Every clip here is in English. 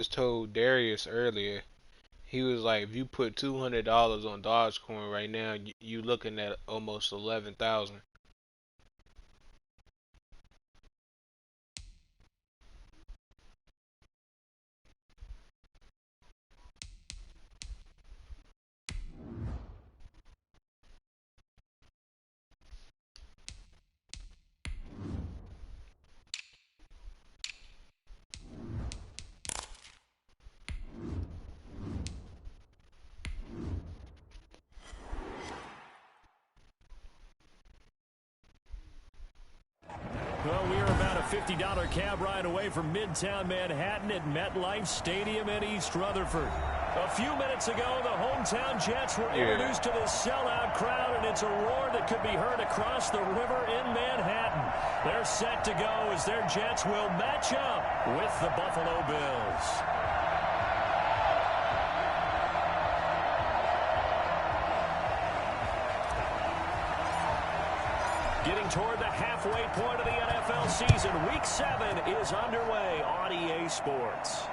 Just told Darius earlier. He was like, if you put $200 on Dogecoin right now, you looking at almost 11,000. Well, we are about a $50 cab ride away from Midtown Manhattan at MetLife Stadium in East Rutherford. A few minutes ago, the hometown Jets were introduced to this sellout crowd, and it's a roar that could be heard across the river in Manhattan. They're set to go as their Jets will match up with the Buffalo Bills. Getting toward the halfway point of the NFL season, Week 7 is underway on EA Sports.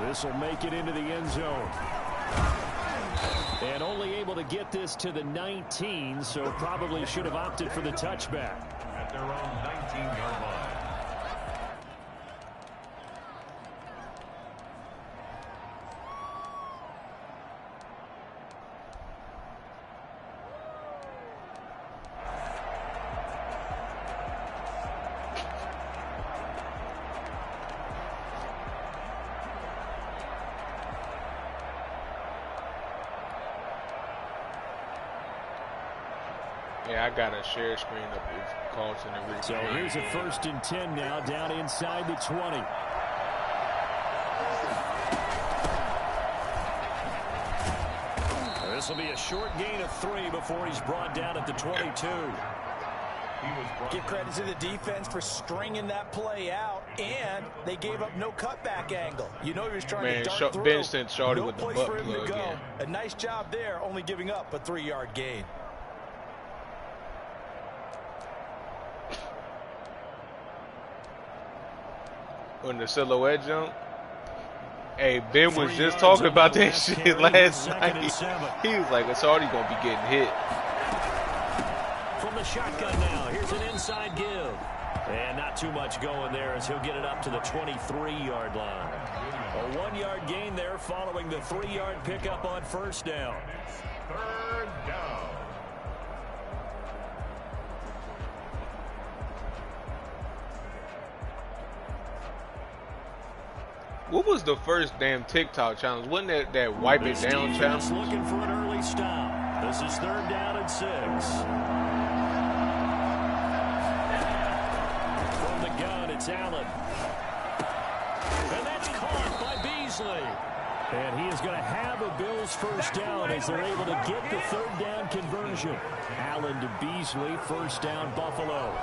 This will make it into the end zone. And only able to get this to the 19, so probably should have opted for the touchback. At their own 19-yard line. Yeah, I got a share screen up with Carlton and Rick. So here's a 1st and 10 now, down inside the 20. This will be a short gain of 3 before he's brought down at the 22. Give credit to the defense for stringing that play out, and they gave up no cutback angle. You know he was trying to dart through. Ben sent Shorty No with the place butt for him plug to go. in. A nice job there, only giving up a 3-yard gain. On the silhouette jump. Hey, Ben was just talking about that shit last night. He was like, it's already going to be getting hit. From the shotgun now, here's an inside give. And not too much going there as he'll get it up to the 23-yard line. A 1-yard gain there following the 3-yard pickup on 1st down. 3rd down. What was the first damn TikTok challenge? Wasn't that wipe it down challenge? Looking for an early stop. This is 3rd down and 6. From the gun, it's Allen. And that's caught by Beasley. And he is going to have a Bills 1st down as they're able to get the 3rd down conversion. Allen to Beasley, 1st down Buffalo.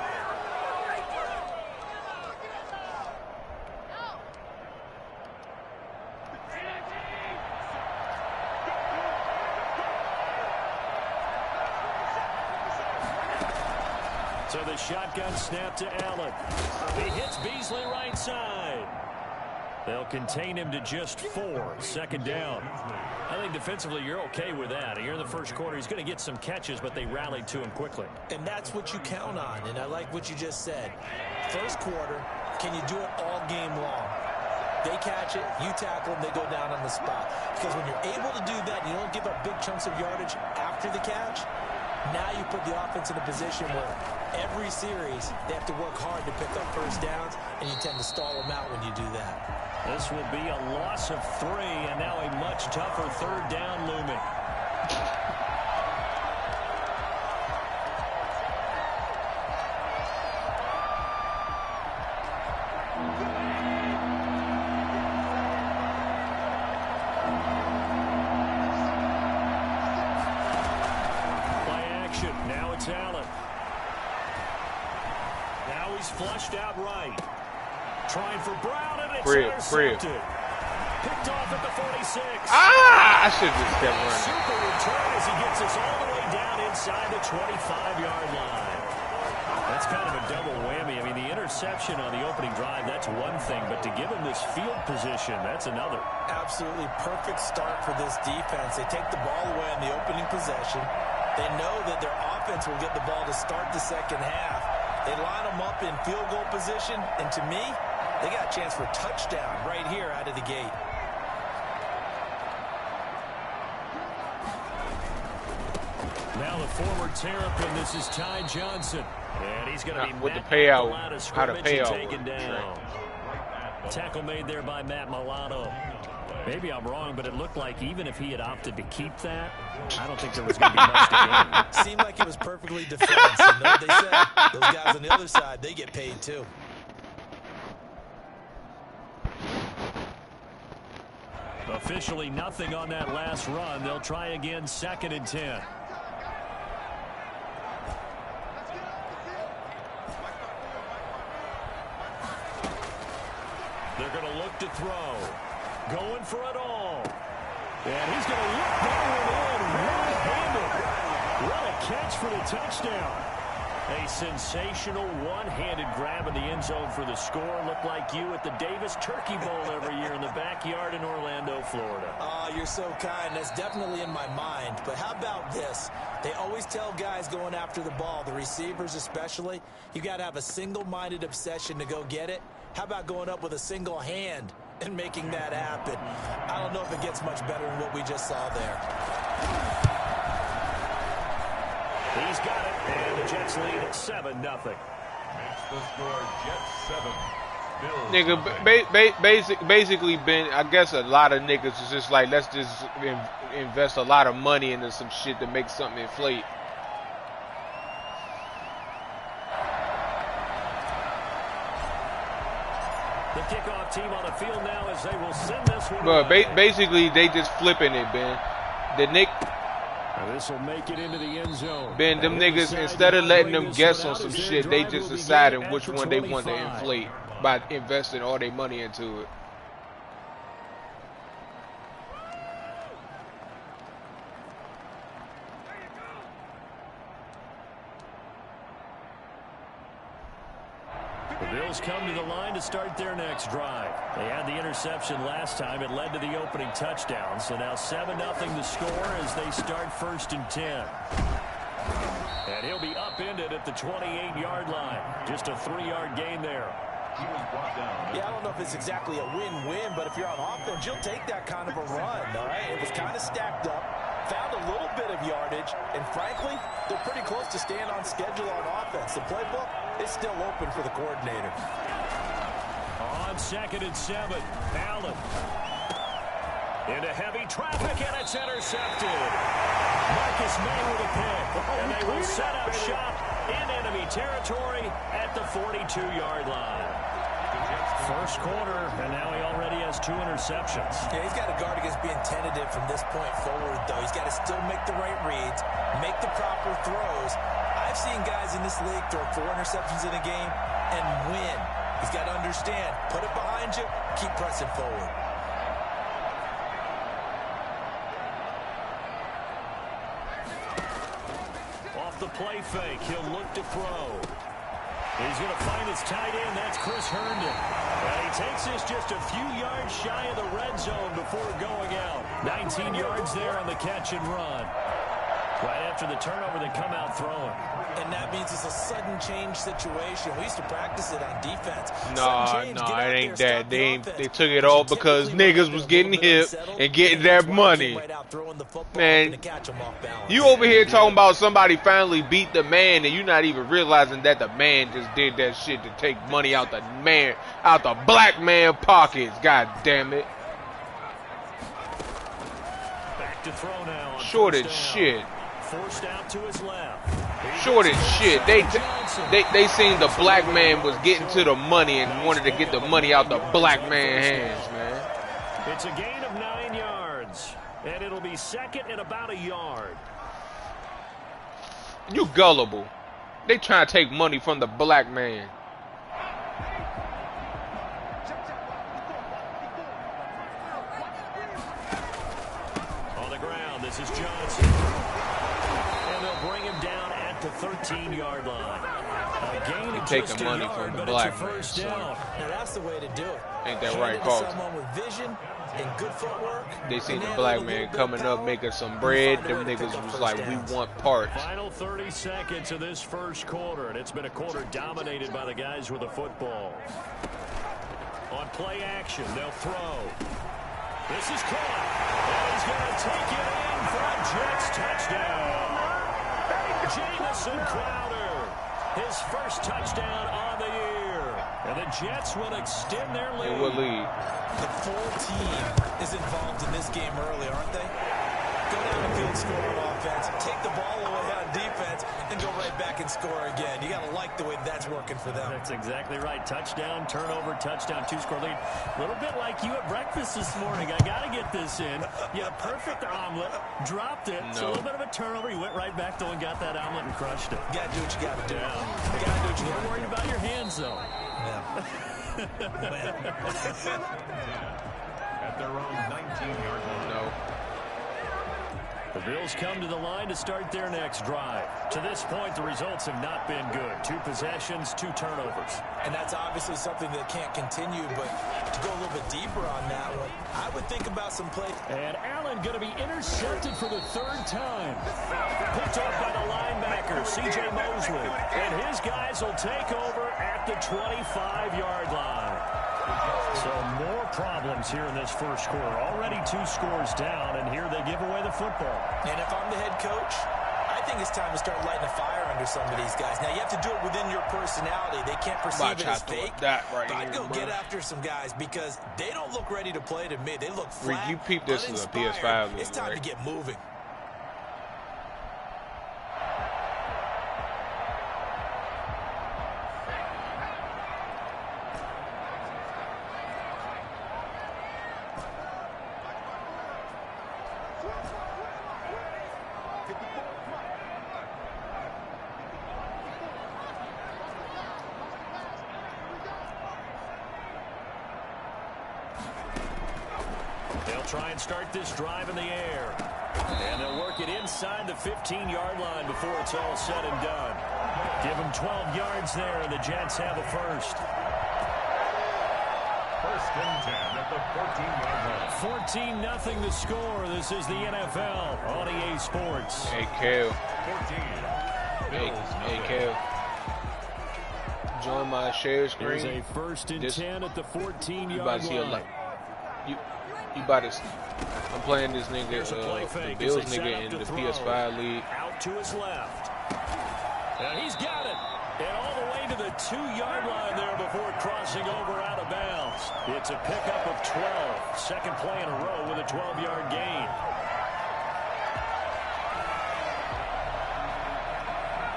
So the shotgun snap to Allen. He hits Beasley right side. They'll contain him to just 4. 2nd down. I think defensively you're okay with that. Here in the 1st quarter, he's going to get some catches, but they rallied to him quickly. And that's what you count on, and I like what you just said. 1st quarter, can you do it all game long? They catch it, you tackle them, they go down on the spot. Because when you're able to do that, you don't give up big chunks of yardage after the catch. Now you put the offense in a position where every series they have to work hard to pick up 1st downs, and you tend to stall them out when you do that. This will be a loss of 3, and now a much tougher 3rd down looming. Now it's Allen. Now he's flushed out right. Trying for Brown, and it's intercepted. Picked off at the 46. I should have just kept running. Super return as he gets us all the way down inside the 25-yard line. That's kind of a double whammy. I mean, the interception on the opening drive, that's one thing, but to give him this field position, that's another. Absolutely perfect start for this defense. They take the ball away on the opening possession. They know that their offense will get the ball to start the second half. They line them up in field goal position, and to me, they got a chance for a touchdown right here out of the gate. Now the former Terrapin, this is Ty Johnson. And he's going to be with the payout, how to pay out. Taken down. Tackle made there by Matt Milano. Maybe I'm wrong, but it looked like even if he had opted to keep that, I don't think there was going to be much to gain. Seemed like it was perfectly defensive. You know what they said? Those guys on the other side, they get paid too. Officially nothing on that last run. They'll try again, 2nd and 10. They're going to look to throw. Going for it all. And he's going to look that one in one-handed. What a catch for the touchdown. A sensational one-handed grab in the end zone for the score. Looked like you at the Davis Turkey Bowl every year in the backyard in Orlando, Florida. Oh, you're so kind. That's definitely in my mind. But how about this? They always tell guys going after the ball, the receivers especially, you got to have a single-minded obsession to go get it. How about going up with a single hand and making that happen? I don't know if it gets much better than what we just saw there. He's got it, and the Jets lead at 7-0. Makes the score Jets 7. Nigga, basically, Ben, I guess a lot of niggas is just like, let's just invest a lot of money into some shit to make something inflate. The kickoff team on the field now as they will send this one. But basically, they just flipping it, Ben. This will make it into the end zone. Ben, them niggas, instead of letting them guess on some shit, they just deciding which one they want to inflate by investing all their money into it. The Bills come to the line to start their next drive. They had the interception last time. It led to the opening touchdown. So now 7-0 the score as they start 1st and 10. And he'll be upended at the 28-yard line. Just a 3-yard gain there. Yeah, I don't know if it's exactly a win-win, but if you're on offense, you'll take that kind of a run, all right? It was kind of stacked up, found a little bit of yardage, and frankly, they're pretty close to staying on schedule on offense. The playbook is still open for the coordinator. On 2nd and 7, Allen. Into heavy traffic, and it's intercepted. Marcus May with a pick, and they will set up shop in enemy territory at the 42-yard line. First quarter, and now he already has 2 interceptions. Yeah, he's got to guard against being tentative from this point forward, though. He's got to still make the right reads, make the proper throws. I've seen guys in this league throw 4 interceptions in a game and win. He's got to understand, put it behind you, keep pressing forward. Off the play fake, he'll look to throw. He's going to find his tight end. That's Chris Herndon. And he takes this just a few yards shy of the red zone before going out. 19 yards there on the catch and run. Right after the turnover, they come out throwing. And that means it's a sudden change situation. We used to practice it on defense. No, it ain't that. They took it all because niggas was getting hip and getting their money. Man, you over here talking about somebody finally beat the man, and you not even realizing that the man just did that shit to take money out the black man pockets. God damn it. Back to throw now. Short as shit. Forced out to his left. Short as shit. They seen the black man was getting to the money and wanted to get the money out the black man's hands, man. It's a gain of 9 yards, and it'll be 2nd and about a yard. You gullible. They trying to take money from the black man. On the ground, this is Johnson. And they'll bring him down at the 13-yard line. You're taking money from the black man. Now that's the way to do it. Ain't that right, Carl? Someone with vision and good footwork. They seen the black man coming up making some bread. Them niggas was like, we want parts. Final 30 seconds of this first quarter, and it's been a quarter dominated by the guys with the football. On play action, they'll throw. This is caught. And he's going to take it in for a Jets touchdown. Jamison Crowder, his first touchdown on the year. And the Jets will extend their lead. They will lead. The full team is involved in this game early, aren't they? Go down the field, score on offense, take the ball away on defense, and go right back and score again. You got to like the way that's working for them. That's exactly right. Touchdown, turnover, touchdown, two-score lead. A little bit like you at breakfast this morning. I got to get this in. You had a perfect omelet, dropped it. No. So a little bit of a turnover. You went right back, though, and got that omelet and crushed it. You got to do what you got to do. Yeah. You got to do what you got to do. Worried about your hands, though. Yeah. At their own 19-yard line. No. The Bills come to the line to start their next drive. To this point, the results have not been good. 2 possessions, 2 turnovers. And that's obviously something that can't continue, but to go a little bit deeper on that one, I would think about some play. And Allen going to be intercepted for the 3rd time. Picked up by the linebacker, C.J. Mosley. And his guys will take over at the 25-yard line. So more problems here in this first quarter. Already 2 scores down, and here they give away the football. And if I'm the head coach, I think it's time to start lighting a fire under some of these guys. Now, you have to do it within your personality. They can't perceive it as fake. That right but I'd here, go bro. get after some guys because they don't look ready to play to me. They look flat, You peep this as a PS5 league, It's time right? to get moving. They'll try and start this drive in the air. And they'll work it inside the 15-yard line before it's all said and done. Give them 12 yards there, and the Jets have a first. 1st and 10 at the 14-yard line. 14-0 the score. This is the NFL on EA Sports. Hey, Kel. 14. Hey, Kel. Join my share Here's screen. a 1st and 10 at the You about 14-yard to see a line. lot. You about to. I'm playing this nigga, Here's a play the fake Bills as they set nigga up in to the throw. PS5 league. Out to his left. And he's got it. And all the way to the 2-yard line there before crossing over out of bounds. It's a pickup of 12. Second play in a row with a 12-yard gain.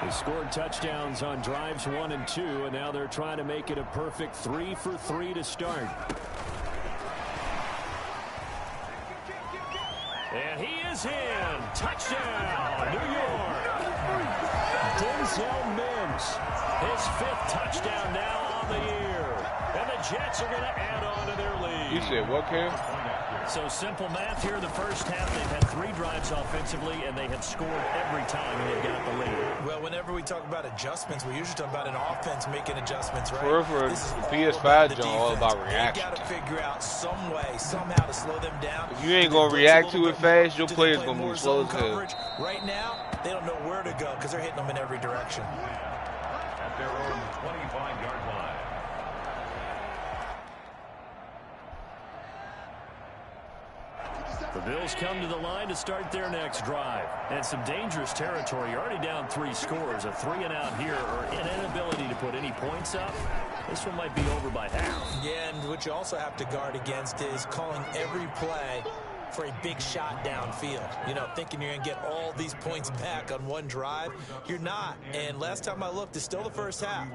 They scored touchdowns on drives 1 and 2, and now they're trying to make it a perfect 3 for 3 to start. And he is in. Touchdown, New York. Denzel Mims, his 5th touchdown now on the year. And the Jets are going to add on to their lead. You said what, Kel? So simple math here in the first half. They've had 3 drives offensively, and they have scored every time they've got the lead. Well, whenever we talk about adjustments, we usually talk about an offense making adjustments, right? For This is the all PS5 about the joint, all about defense. reaction They got to time. figure out some way, somehow to slow them down. If you ain't Do they gonna blitz react a to little it bit more? fast, your Do they player's play gonna more move slow zone as hell. coverage? Right now, they don't know where to go because they're hitting them in every direction. At their own 25-yard line. The Bills come to the line to start their next drive. And some dangerous territory. You're already down 3 scores. A 3-and-out here, or an inability to put any points up. This one might be over by half. Yeah, and what you also have to guard against is calling every play for a big shot downfield. You know, thinking you're going to get all these points back on one drive. You're not. And last time I looked, it's still the first half.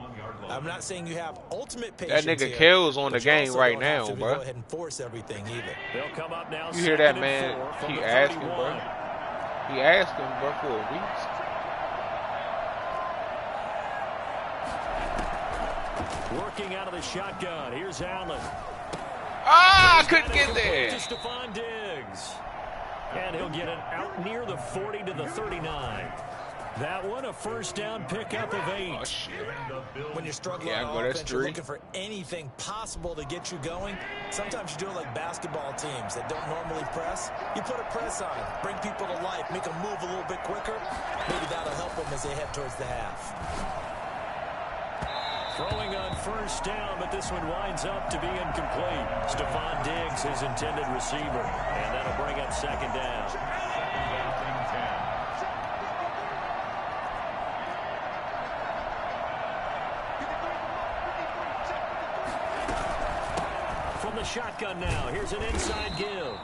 I'm not saying you have ultimate patience. That nigga here, Kel's on the but you game also right don't have now, to bro. Go ahead and force everything either. They'll come up now. You hear that, 2nd and man? 4 from He the asking, 31. bro. He asking, bro, for a week. Working out of the shotgun. Here's Allen. Ah, I couldn't get there. To Stephon Diggs. And he'll get it out near the 40 to the 39. That one, a first down pickup of 8. Oh, shit. When you're struggling Yeah, on that's offense, you're 3. looking for anything possible to get you going. Sometimes you do it like basketball teams that don't normally press. You put a press on, bring people to life, make them move a little bit quicker. Maybe that'll help them as they head towards the half. Throwing on first down, but this one winds up to be incomplete. Stephon Diggs, his intended receiver, and that'll bring up second down. From the shotgun now, here's an inside give.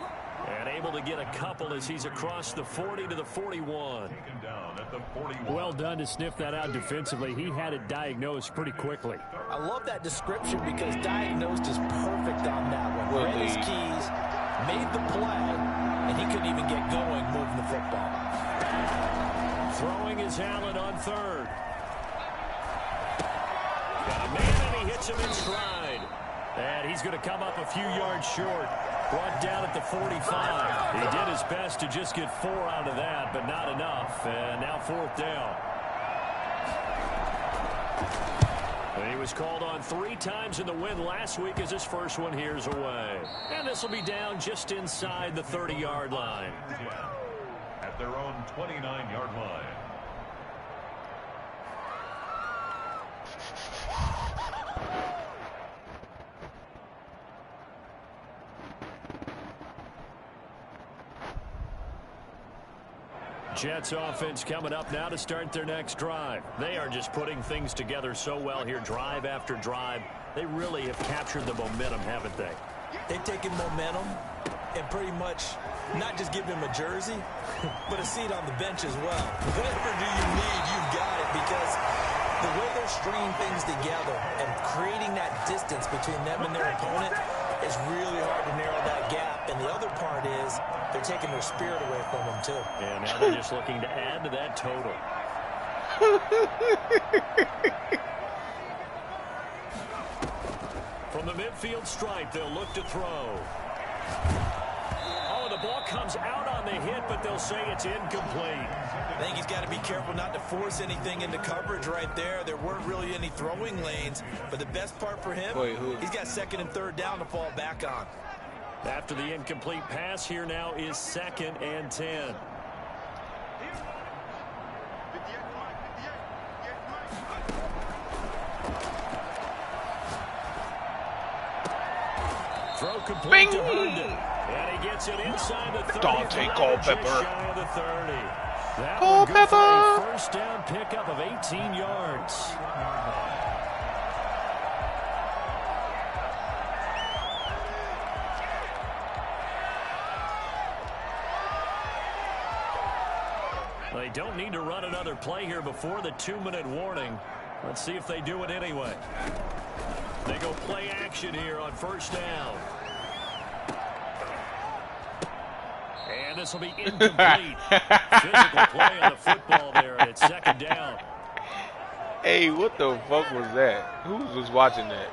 And able to get a couple as he's across the 40 to the 41. Well done to sniff that out defensively. He had it diagnosed pretty quickly. I love that description because diagnosed is perfect on that one. Read his keys, made the play, and he couldn't even get going moving the football. Throwing is Allen on third. Got a man and he hits him in stride. And he's going to come up a few yards short. Brought down at the 45. He did his best to just get 4 out of that, but not enough. And now 4th down. And he was called on 3 times in the win last week as his first one here's away. And this will be down just inside the 30-yard line. At their own 29-yard line. Jets offense coming up now to start their next drive. They are just putting things together so well here, drive after drive. They really have captured the momentum, haven't they? They've taken momentum and pretty much not just give him a jersey, but a seat on the bench as well. Whatever do you need, you've got it, because the way they're stringing things together and creating that distance between them and their opponent is really hard to narrow that gap. And the other part is they're taking their spirit away from them, too. And now they're just looking to add to that total. From the midfield stripe, they'll look to throw. Oh, the ball comes out on the hit, but they'll say it's incomplete. I think he's got to be careful not to force anything into coverage right there. There weren't really any throwing lanes, but the best part for him, he's got 2nd and 3rd down to fall back on. After the incomplete pass, here now is 2nd and 10. Throw complete Bing! to Herndon. And he gets it inside the 30. Dante Culpepper. Just shy of the 30. That Culpepper. one good for a first down pickup of 18 yards. They don't need to run another play here before the 2-minute warning. Let's see if they do it anyway. They go play action here on first down. And this will be incomplete. Physical play on the football there, and it's 2nd down. Hey, what the fuck was that? Who was watching that?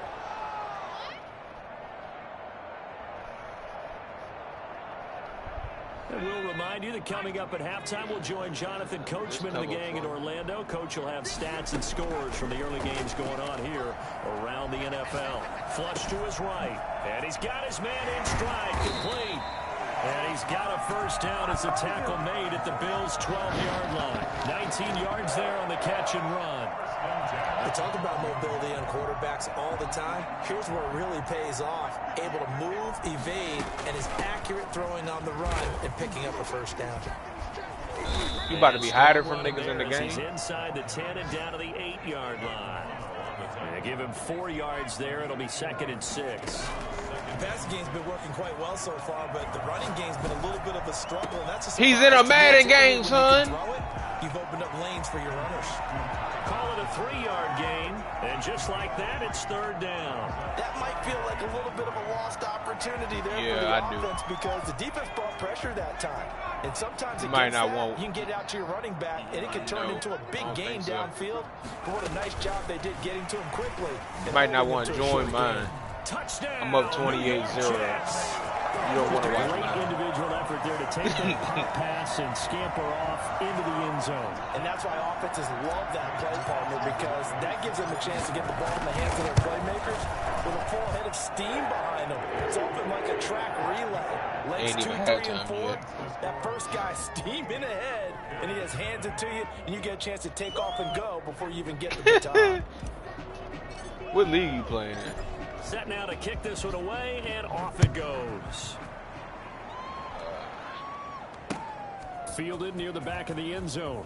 And we'll remind you that coming up at halftime, we'll join Jonathan Coachman and the gang in Orlando. Coach will have stats and scores from the early games going on here around the NFL. Flush to his right, and he's got his man in stride, complete. And he's got a first down as the tackle made at the Bills' 12-yard line. 19 yards there on the catch and run. I talk about mobility on quarterbacks all the time. Here's where it really pays off. Able to move, evade, and is accurate throwing on the run and picking up a first down. You about to be hiding from niggas in the game? He's inside the 10 and down to the 8-yard line. And they give him 4 yards there. It'll be 2nd and 6. The passing game's been working quite well so far, but the running game's been a little bit of a struggle. And that's a He's in a Madden game, son. You've opened up lanes for your runners. Call it a 3-yard gain, and just like that, it's 3rd down. That might feel like a little bit of a lost opportunity there for the offense because the defense brought pressure that time. And sometimes it might not want. You can get out to your running back, and it can turn into a big gain downfield. But what a nice job they did getting to him quickly. Might not want to join mine. Touchdown. I'm up 28-0. You don't want to watch Great individual effort there to take that pop pass and scamper off into the end zone. And that's why offenses love that play, partner, because that gives them a chance to get the ball in the hands of their playmakers with a full head of steam behind them. It's open like a track relay. Legs 2, 3, and 4. That first guy steaming ahead, and he just hands it to you, and you get a chance to take off and go before you even get the baton. What league you playing in? Set now to kick this one away, and off it goes. Fielded near the back of the end zone.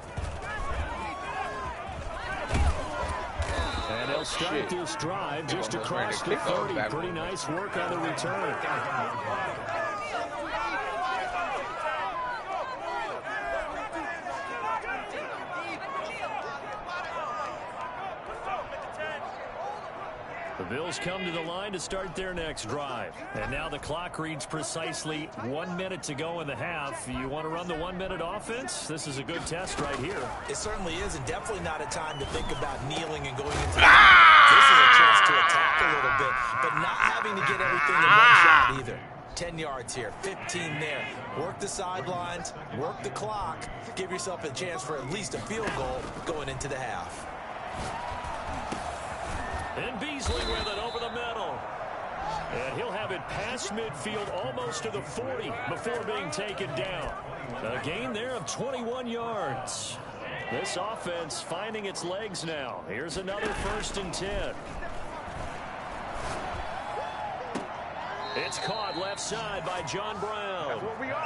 And they'll start this drive just across the 30. Pretty nice work on the return. The Bills come to the line to start their next drive. And now the clock reads precisely 1 minute to go in the half. You want to run the 1 minute offense? This is a good test right here. It certainly is, and definitely not a time to think about kneeling and going into the This is a chance to attack a little bit, but not having to get everything in one shot either. 10 yards here, 15 there. Work the sidelines, work the clock. Give yourself a chance for at least a field goal going into the half. And Beasley with it over the middle. And he'll have it past midfield almost to the 40 before being taken down. A gain there of 21 yards. This offense finding its legs now. Here's another 1st and 10. It's caught left side by John Brown.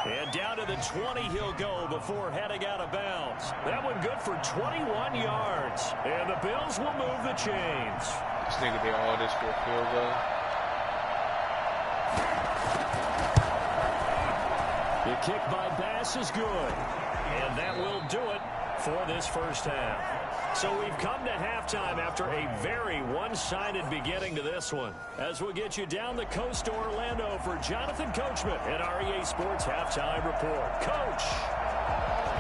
And down to the 20 he'll go before heading out of bounds. That one good for 21 yards. And the Bills will move the chains. This nigga did all this for a field goal. The kick by Bass is good. And that will do it for this first half. So we've come to halftime after a very one-sided beginning to this one. As we'll get you down the coast to Orlando for Jonathan Coachman at our EA Sports Halftime Report. Coach!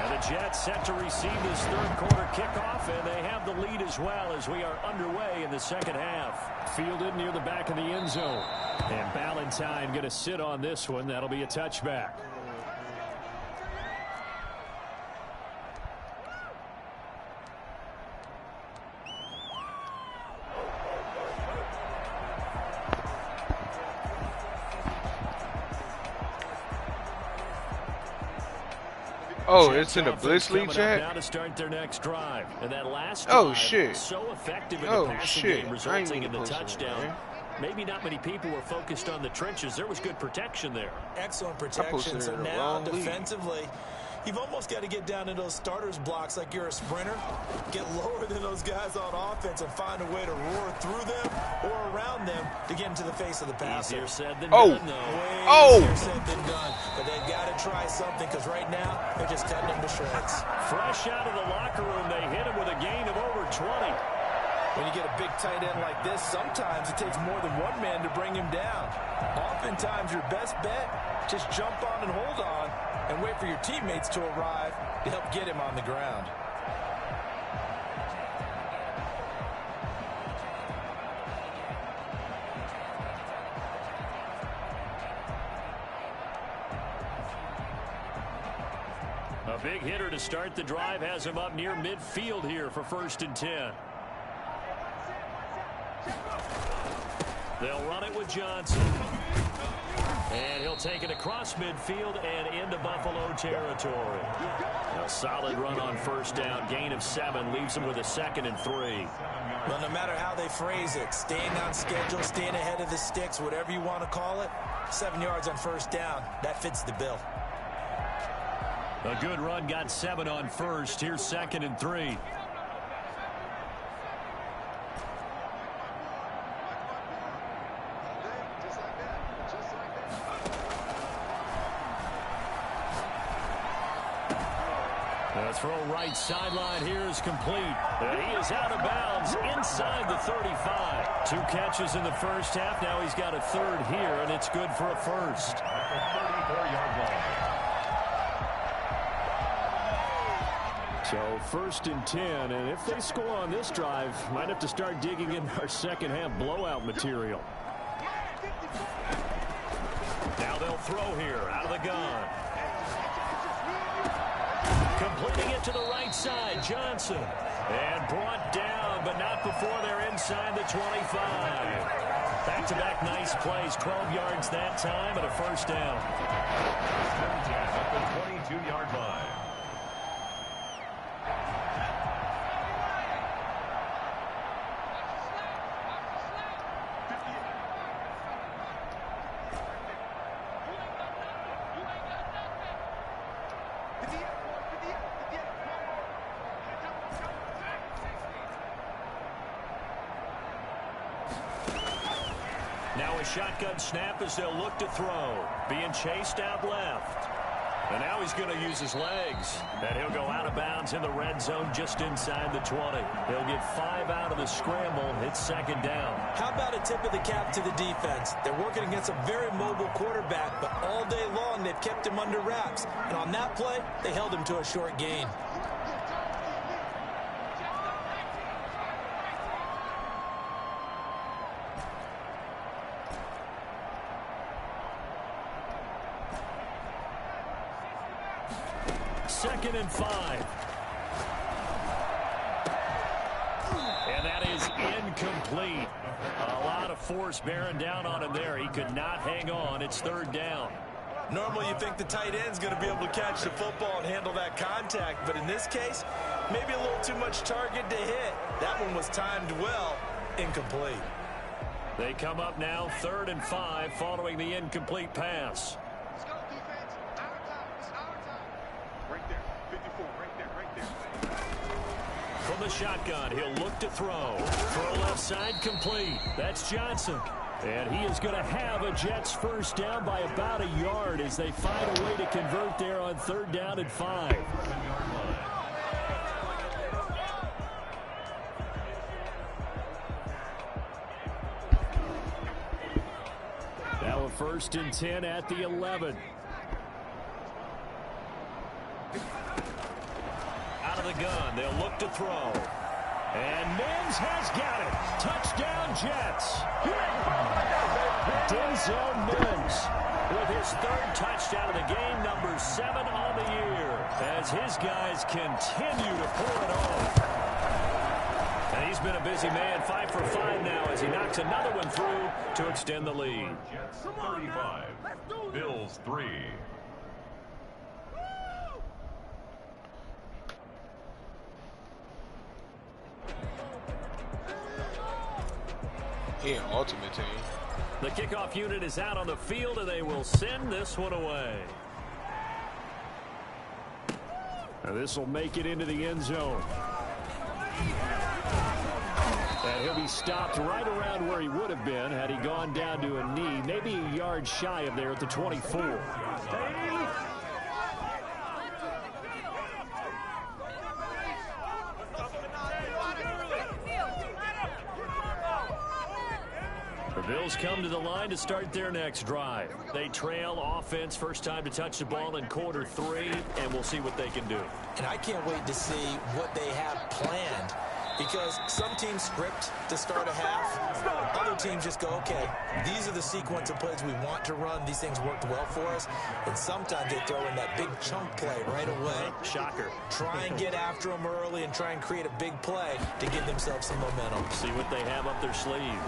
And the Jets set to receive this third quarter kickoff, and they have the lead as well as we are underway in the second half. Fielded near the back of the end zone. And Ballantyne going to sit on this one. That'll be a touchback. Oh, it's in the Blitz League chat? Now to start their next drive. And that last oh, shit. So effective in the passing game, resulting in the touchdown. That, maybe not many people were focused on the trenches. There was good protection there. Excellent protection. So now defensively, you've almost got to get down in those starters blocks like you're a sprinter. Get lower than those guys on offense and find a way to roar through them or around them to get into the face of the passer. Easier said than done, though. Easier said than done. But they've got to try something because right now they're just cutting them to shreds. Fresh out of the locker room, they hit him with a gain of over 20. When you get a big tight end like this, sometimes it takes more than one man to bring him down. Oftentimes, your best bet, just jump on and hold on and wait for your teammates to arrive to help get him on the ground. A big hitter to start the drive has him up near midfield here for 1st and 10. They'll run it with Johnson. And he'll take it across midfield and into Buffalo territory. A solid run on 1st down. Gain of 7 leaves him with a 2nd and 3. Well, no matter how they phrase it, staying on schedule, staying ahead of the sticks, whatever you want to call it, 7 yards on 1st down. That fits the bill. A good run, got 7 on 1st. Here's 2nd and 3. The throw right sideline here is complete. And he is out of bounds inside the 35. 2 catches in the first half. Now he's got a 3rd here, and it's good for a 1st. 34-yard line. So 1st and 10, and if they score on this drive, might have to start digging in our second half blowout material. Now they'll throw here out of the gun. Completing it to the right side, Johnson. And brought down, but not before they're inside the 25. Back-to-back nice plays, 12 yards that time, and a first down. At the 22-yard line. Now a shotgun snap as they'll look to throw. Being chased out left. And now he's going to use his legs. And he'll go out of bounds in the red zone just inside the 20. He'll get 5 out of the scramble. It's second down. How about a tip of the cap to the defense? They're working against a very mobile quarterback, but all day long they've kept him under wraps. And on that play, they held him to a short gain. Second and 5. And that is incomplete. A lot of force bearing down on him there. He could not hang on. It's third down. Normally you think the tight end's going to be able to catch the football and handle that contact, but in this case, maybe a little too much target to hit. That one was timed well. Incomplete. They come up now third and 5 following the incomplete pass. From the shotgun, he'll look to throw. Throw left side complete. That's Johnson. And he is going to have a Jets first down by about a yard as they find a way to convert there on third down and 5. Now a first and 10 at the 11. Out of the gun, they'll look to throw. And Mims has got it. Touchdown, Jets. Denzel Mims with his third touchdown of the game, number 7 on the year, as his guys continue to pull it off. And he's been a busy man, 5 for 5 now as he knocks another one through to extend the lead. Jets 35, Bills 3. Yeah, ultimate team. The kickoff unit is out on the field, and they will send this one away. Now this will make it into the end zone. And he'll be stopped right around where he would have been had he gone down to a knee, maybe a yard shy of there at the 24. The Bills come to the line to start their next drive. They trail offense, first time to touch the ball in quarter 3, and we'll see what they can do. And I can't wait to see what they have planned, because some teams script to start a half. Other teams just go, okay, these are the sequence of plays we want to run. These things worked well for us. And sometimes they throw in that big chunk play right away. Shocker. Try and get after them early and try and create a big play to give themselves some momentum. See what they have up their sleeve.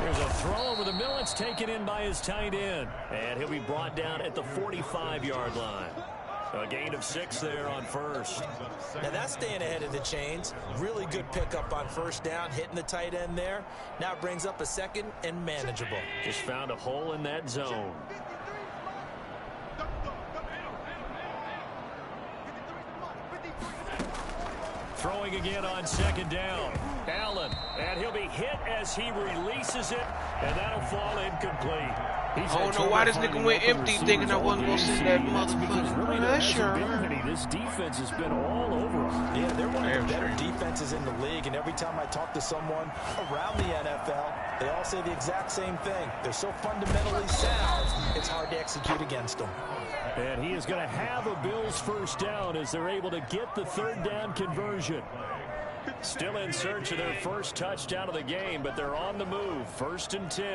There's a throw over the middle. It's taken in by his tight end. And he'll be brought down at the 45-yard line. A gain of 6 there on first. Now that's staying ahead of the chains. Really good pickup on first down, hitting the tight end there. Now it brings up a second and manageable. Just found a hole in that zone. Throwing again on second down. Allen, and he'll be hit as he releases it, and that'll fall incomplete. I don't know why this nigga went empty thinking I wasn't going to send that motherfucking pressure. This defense has been all over them. Yeah, they're one of the better defenses in the league, and every time I talk to someone around the NFL, they all say the exact same thing. They're so fundamentally sound, it's hard to execute against them. And he is going to have a Bills first down as they're able to get the third down conversion. Still in search of their first touchdown of the game, but they're on the move. 1st and 10.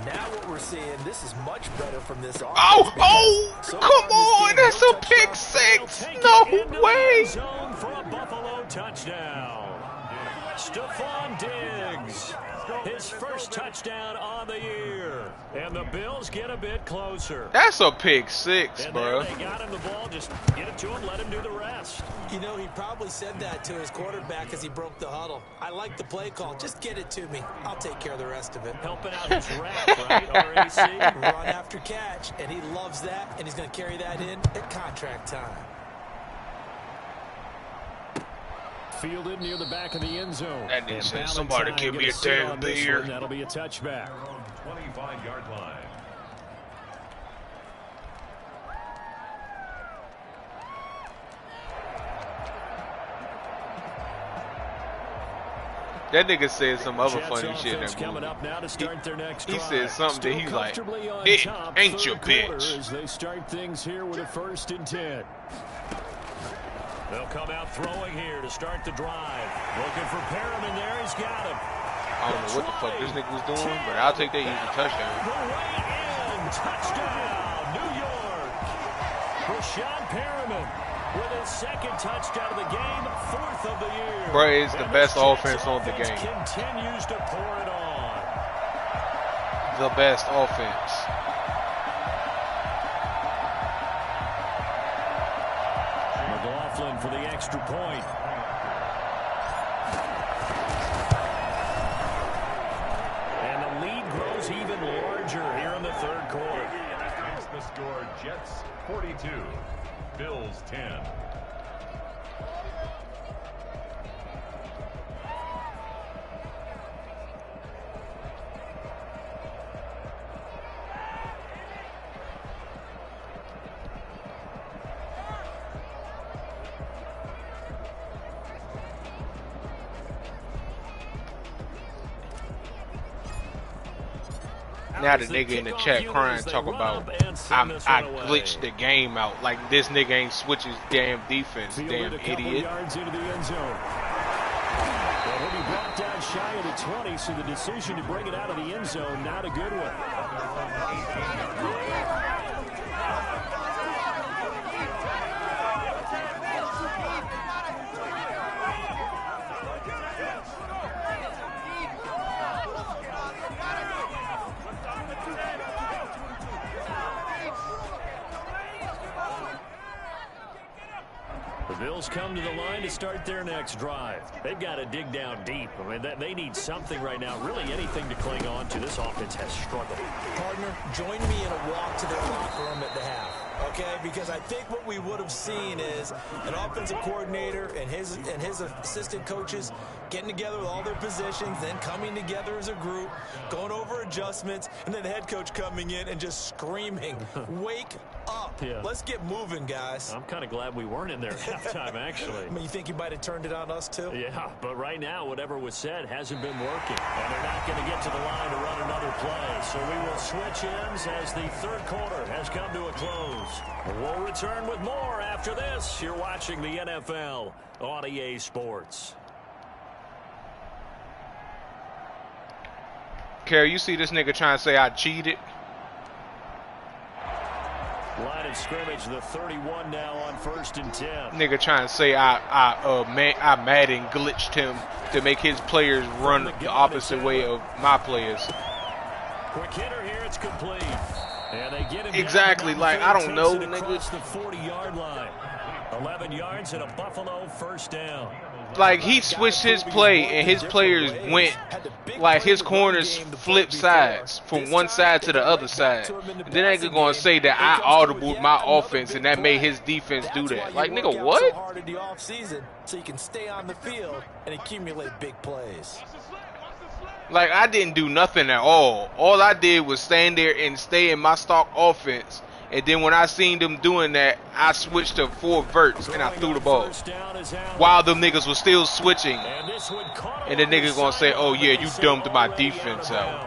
Now what we're seeing, this is much better from this offense. Oh, come on. That's a pick six. No way. Zone for a Buffalo touchdown. Stephon Diggs, his first touchdown on the year. And the Bills get a bit closer. That's a pick six, and bro. They got him the ball. Just get it to him, let him do the rest. You know, he probably said that to his quarterback as he broke the huddle. I like the play call. Just get it to me. I'll take care of the rest of it. Helping out his rep, right? RAC. Run after catch, and he loves that, and he's going to carry that in at contract time. Fielded near the back of the end zone. That nigga said, somebody give me a damn beer. That'll be a touchback. 25-yard line. That nigga said some other Jets funny shit in that coming up now to start their next He drive. said something that he's like, it ain't your bitch. As they start things here with a 1st and 10. They'll come out throwing here to start the drive. Looking for Perriman there. He's got him. I don't know what the fuck this nigga was doing, but I'll take that easy touchdown. The way in. Touchdown, New York. Rashawn Perriman with his 2nd touchdown of the game, 4th of the year. Bro, it's the best offense on the game. Continues to pour it on. The best offense. McLaughlin for the extra point. And the lead grows even larger here in the 3rd quarter. Makes the score Jets 42, Bills 10. Now the nigga in the chat crying, talk about I glitched the game out. Like this nigga ain't switch his damn defense, damn idiot. Yards into the end zone. Well, he'll be brought down shy of the 20, so the decision to bring it out of the end zone, not a good one. The Bills come to the line to start their next drive. They've got to dig down deep. I mean, they need something right now, really anything to cling on to. This offense has struggled. Partner, join me in a walk to their locker room at the half, okay? Because I think what we would have seen is an offensive coordinator and his assistant coaches getting together with all their positions, then coming together as a group, going over adjustments, and then the head coach coming in and just screaming, wake up. Yeah. Let's get moving, guys. I'm kind of glad we weren't in there at halftime, actually. I mean, you think you might have turned it on us, too? Yeah, but right now, whatever was said hasn't been working. And they're not going to get to the line to run another play. So we will switch ends as the 3rd quarter has come to a close. We'll return with more after this. You're watching the NFL on EA Sports. Kerry, you see this nigga trying to say I cheated? Line of scrimmage, the 31 now on 1st and 10. Nigga trying to say I Madden glitched him to make his players run the opposite way of my players. Quick hitter here, it's complete. And they get him exactly, like I don't know, nigga. Across the 40-yard line. 11 yards and a Buffalo 1st down. Like he switched his play and his players went like his corners flipped sides from one side to the other side. And then they gonna say that I audibled my offense and that made his defense do that. Like nigga, what? So you can stay on the field and accumulate big plays. Like I didn't do nothing at all. All I did was stand there and stay in my stock offense. And then when I seen them doing that, I switched to 4 verts and I threw the ball. While them niggas was still switching. And the nigga gonna say, oh yeah, you dumped my defense out.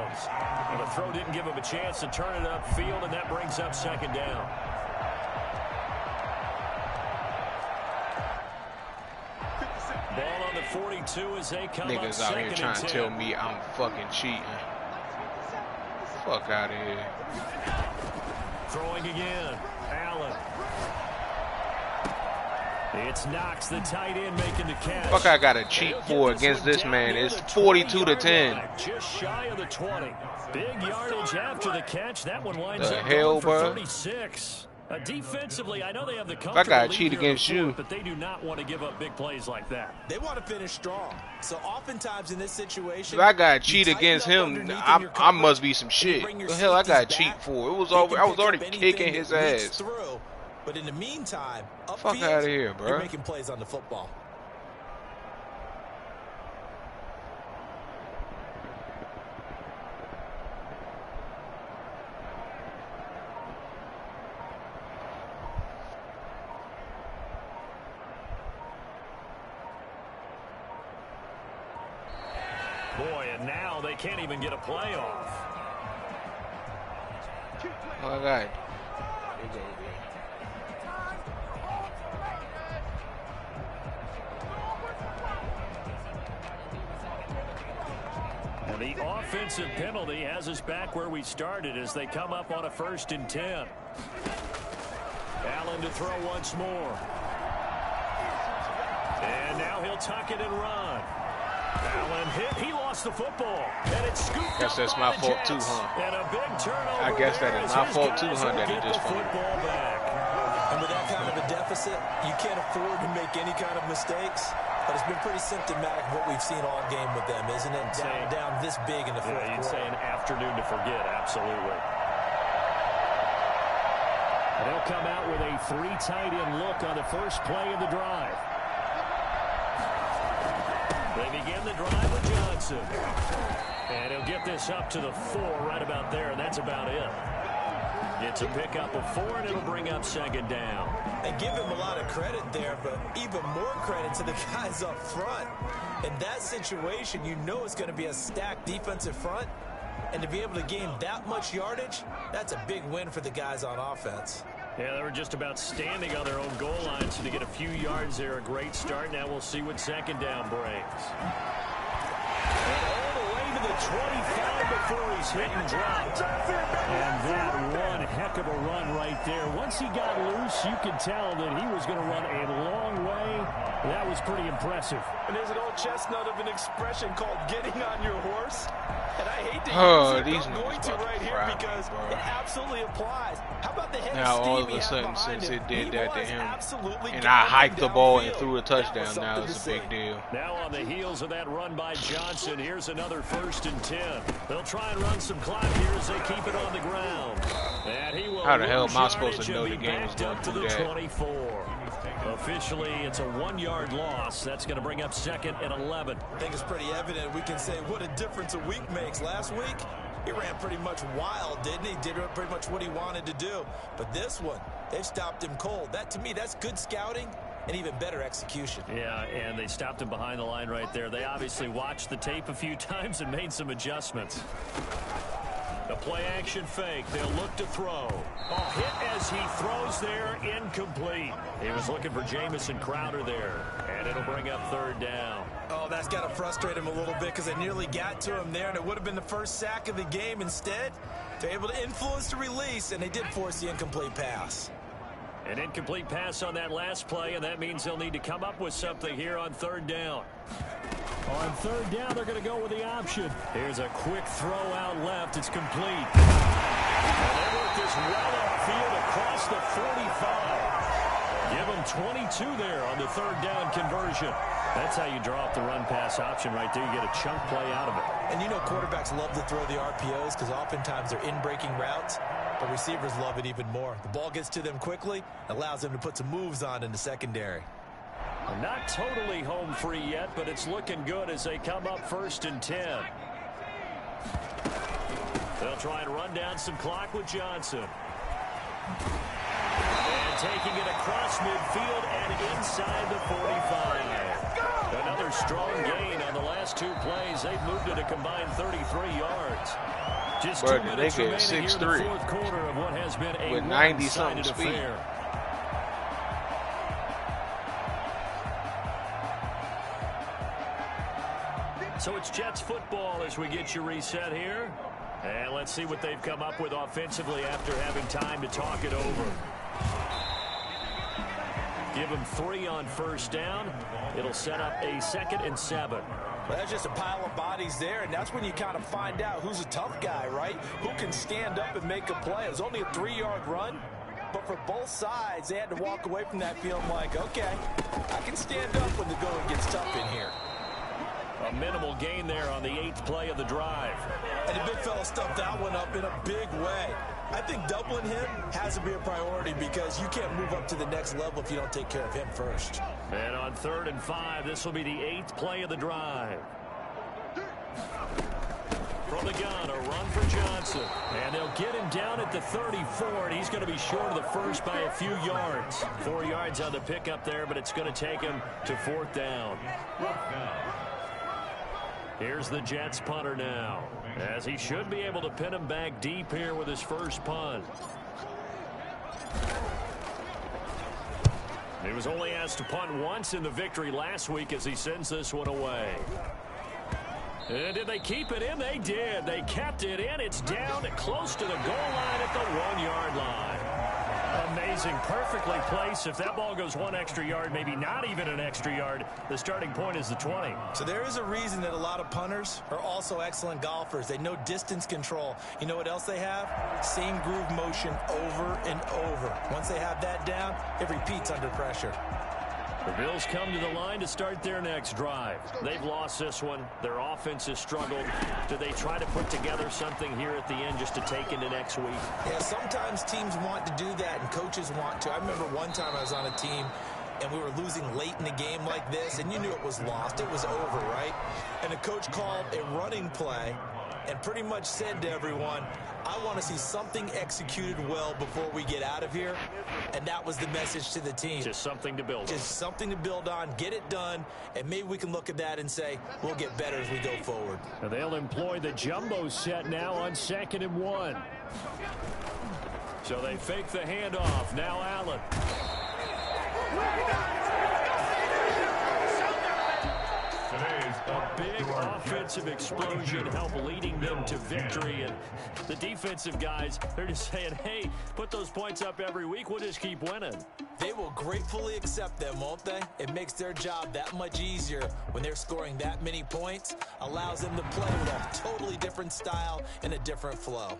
And the throw didn't give him a chance to turn it upfield, and that brings up 2nd down. Ball on the 42 as they come Niggas out here trying to tell me I'm fucking cheating. Fuck out of here. Throwing again. Allen. It's Knox, the tight end, making the catch. Fuck, I got a cheat for against this man. It's 42-10. Just shy of the 20. Big yardage after the catch. That one winds The up hell, going for bro? 36. Defensively, I know they have the I gotta cheat lead against here on the you. fourth, but they do not want to give up big plays like that. They want to finish strong. So oftentimes in this situation, If I gotta cheat against him, I must be some shit. What the hell I gotta cheat for? It was over. I was already kicking his ass. Through, but in the meantime, Fuck out of here, bro. You're making plays on the football. Boy, and now they can't even get a play off. Oh, God. And the offensive penalty has us back where we started as they come up on a 1st and 10. Allen to throw once more. And now he'll tuck it and run. Allen hit. He lost the football. And it's scooped Guess that's my fault too, huh? And a big turnover. I guess that is my fault too, huh? That he get just the football back. And with that kind of a deficit, you can't afford to make any kind of mistakes. But it's been pretty symptomatic of what we've seen all game with them, isn't it? Down this big in the fourth quarter. You'd say an afternoon to forget, absolutely. And they'll come out with a 3 tight end look on the first play of the drive. They begin the drive with Johnson. And he'll get this up to the 4 right about there, and that's about it. It's a pickup of 4, and it'll bring up 2nd down. And give him a lot of credit there, but even more credit to the guys up front. In that situation, you know it's going to be a stacked defensive front. And to be able to gain that much yardage, that's a big win for the guys on offense. Yeah, they were just about standing on their own goal line, so to get a few yards there, a great start. Now we'll see what 2nd down brings. And all the way to the 25 before he's hit and dropped. And that one heck of a run right there. Once he got loose, you could tell that he was going to run a long way. That was pretty impressive. And there's an old chestnut of an expression called getting on your horse. And I hate to use it, but I'm going to right here because it absolutely applies. How about the head Now of all steam of a sudden, since him? it did that to him, and and I hiked the ball and threw a touchdown, now it's a big deal. Now on the heels of that run by Johnson, here's another 1st and 10. They'll try and run some clock here as they keep it on the ground. And he will How the hell am I supposed to know the game was going to do that? 24. Officially, it's a 1-yard loss. That's going to bring up 2nd and 11. I think it's pretty evident. We can say what a difference a week makes. Last week, he ran pretty much wild, didn't he? Did pretty much what he wanted to do. But this one, they've stopped him cold. That, to me, that's good scouting and even better execution. Yeah, and they stopped him behind the line right there. They obviously watched the tape a few times and made some adjustments. The play action fake. They'll look to throw. Oh, hit as he throws there, incomplete. He was looking for Jamison Crowder there, and it'll bring up 3rd down. Oh, that's got to frustrate him a little bit because they nearly got to him there, and it would have been the first sack of the game. Instead, they're able to influence the release, and they did force the incomplete pass. An incomplete pass on that last play, and that means they'll need to come up with something here on 3rd down. On 3rd down, they're going to go with the option. Here's a quick throw out left. It's complete. And they work this well upfield across the 45. Give them 22 there on the 3rd down conversion. That's how you draw up the run-pass option right there. You get a chunk play out of it. And you know quarterbacks love to throw the RPOs because oftentimes they're in-breaking routes. But receivers love it even more. The ball gets to them quickly, allows them to put some moves on in the secondary. Not totally home free yet, but it's looking good as they come up 1st and 10. They'll try and run down some clock with Johnson. And taking it across midfield and inside the 45. Another strong gain on the last 2 plays. They've moved it a combined 33 yards. Just 2 minutes remaining here in the 4th quarter of what has been a with 90-something speed. Affair. So it's Jets football as we get you reset here. And let's see what they've come up with offensively after having time to talk it over. Give them 3 on first down. It'll set up a 2nd and 7. Well, that's just a pile of bodies there, and that's when you kind of find out who's a tough guy, right? Who can stand up and make a play. It was only a 3-yard run, but for both sides, they had to walk away from that feeling like, okay, I can stand up when the going gets tough in here. A minimal gain there on the 8th play of the drive. And the big fella stuffed that one up in a big way. I think doubling him has to be a priority because you can't move up to the next level if you don't take care of him first. And on 3rd and 5, this will be the 8th play of the drive. From the gun, a run for Johnson. And they'll get him down at the 34, and he's going to be short of the first by a few yards. 4 yards on the pickup there, but it's going to take him to 4th down. Here's the Jets punter now, as he should be able to pin him back deep here with his first punt. He was only asked to punt once in the victory last week as he sends this one away. And did they keep it in? They did. They kept it in. It's down close to the goal line at the 1-yard line. Amazing. Perfectly placed. If that ball goes 1 extra yard, maybe not even an extra yard, the starting point is the 20. So there is a reason that a lot of punters are also excellent golfers. They know distance control. You know what else they have? Same groove motion over and over. Once they have that down, it repeats under pressure. The Bills come to the line to start their next drive. They've lost this one. Their offense has struggled. Do they try to put together something here at the end just to take into next week? Yeah, sometimes teams want to do that and coaches want to. I remember one time I was on a team and we were losing late in the game like this, and you knew it was lost. It was over, right? And the coach called a running play and pretty much said to everyone, I want to see something executed well before we get out of here. And that was the message to the team. Just something to build on. Just something to build on, get it done, and maybe we can look at that and say, we'll get better as we go forward. And they'll employ the jumbo set now on 2nd and 1. So they fake the handoff. Now Allen. A big offensive explosion help leading them to victory. And the defensive guys, they're just saying, hey, put those points up every week. We'll just keep winning. They will gratefully accept them, won't they? It makes their job that much easier when they're scoring that many points. Allows them to play with a totally different style and a different flow.